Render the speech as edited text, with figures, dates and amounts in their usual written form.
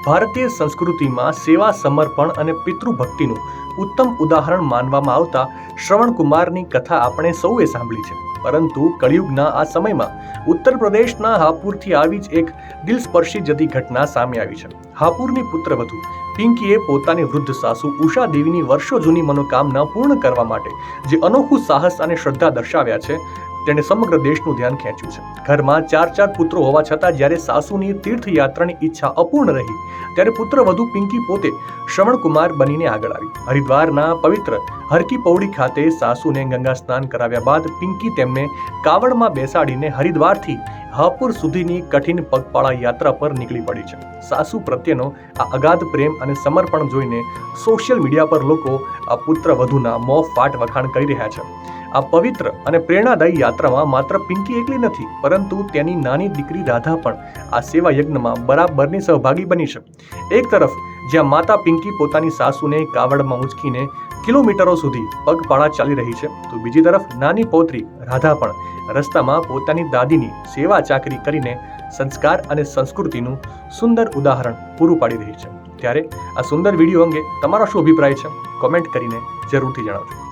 ભારતીય સંસ્કૃતિમાં સેવા, સમર્પણ અને પિતૃભક્તિનું ઉત્તમ ઉદાહરણ માનવામાં આવતા શ્રવણકુમારની કથા આપણે સૌએ સાંભળી છે. પરંતુ કળિયુગના આ સમયમાં ઉત્તર પ્રદેશના હાપુરથી આવી જ એક દિલસ્પર્શી જતી ઘટના સામે આવી છે. હાપુરની પુત્રવધુ પિંકીએ પોતાની વૃદ્ધ સાસુ ઉષા દેવીની વર્ષો જૂની મનોકામના પૂર્ણ કરવા માટે જે અનોખું સાહસ અને શ્રદ્ધા દર્શાવ્યા છે તેણે સમગ્ર દેશનું ધ્યાન ખેંચ્યું છે. ઘરમાં 4 પુત્રો હોવા છતાં જ્યારે સાસુની તીર્થયાત્રાની ઈચ્છા અપૂર્ણ રહી ત્યારે પુત્રવધુ પિંકી પોતે શ્રવણકુમાર બનીને આગળ આવી. હરિદ્વારના પવિત્ર હરકી પૌડી ખાતે સાસુને ગંગા સ્નાન કરાવ્યા બાદ પિંકી તેમને કાવડમાં બેસાડીને હરિદ્વારથી હાપુર સુધીની કઠિન પગપાળા યાત્રા પર નીકળી પડી છે. સાસુ પ્રત્યેનો આ અગાધ પ્રેમ અને સમર્પણ જોઈને સોશિયલ મીડિયા પર લોકો આ પુત્રવધુના મોંફાટ વખાણ કરી રહ્યા છે. આ પવિત્ર અને પ્રેરણાદાયી યાત્રામાં માત્ર પિંકી એકલી નથી, પરંતુ તેની નાની દીકરી રાધા પણ આ સેવા યજ્ઞમાં બરાબરની સહભાગી બની છે. એક તરફ જ્યાં માતા પિંકી પોતાની સાસુને કાવડમાં ઊંચકીને કિલોમીટરો સુધી પગપાળા ચાલી રહી છે, તો બીજી તરફ નાની પૌત્રી રાધા પણ રસ્તામાં પોતાની દાદીની સેવા ચાકરી કરીને સંસ્કાર અને સંસ્કૃતિનું સુંદર ઉદાહરણ પૂરું પાડી રહી છે. ત્યારે આ સુંદર વિડીયો અંગે તમારો શું અભિપ્રાય છે? કોમેન્ટ કરીને જરૂરથી જણાવજો.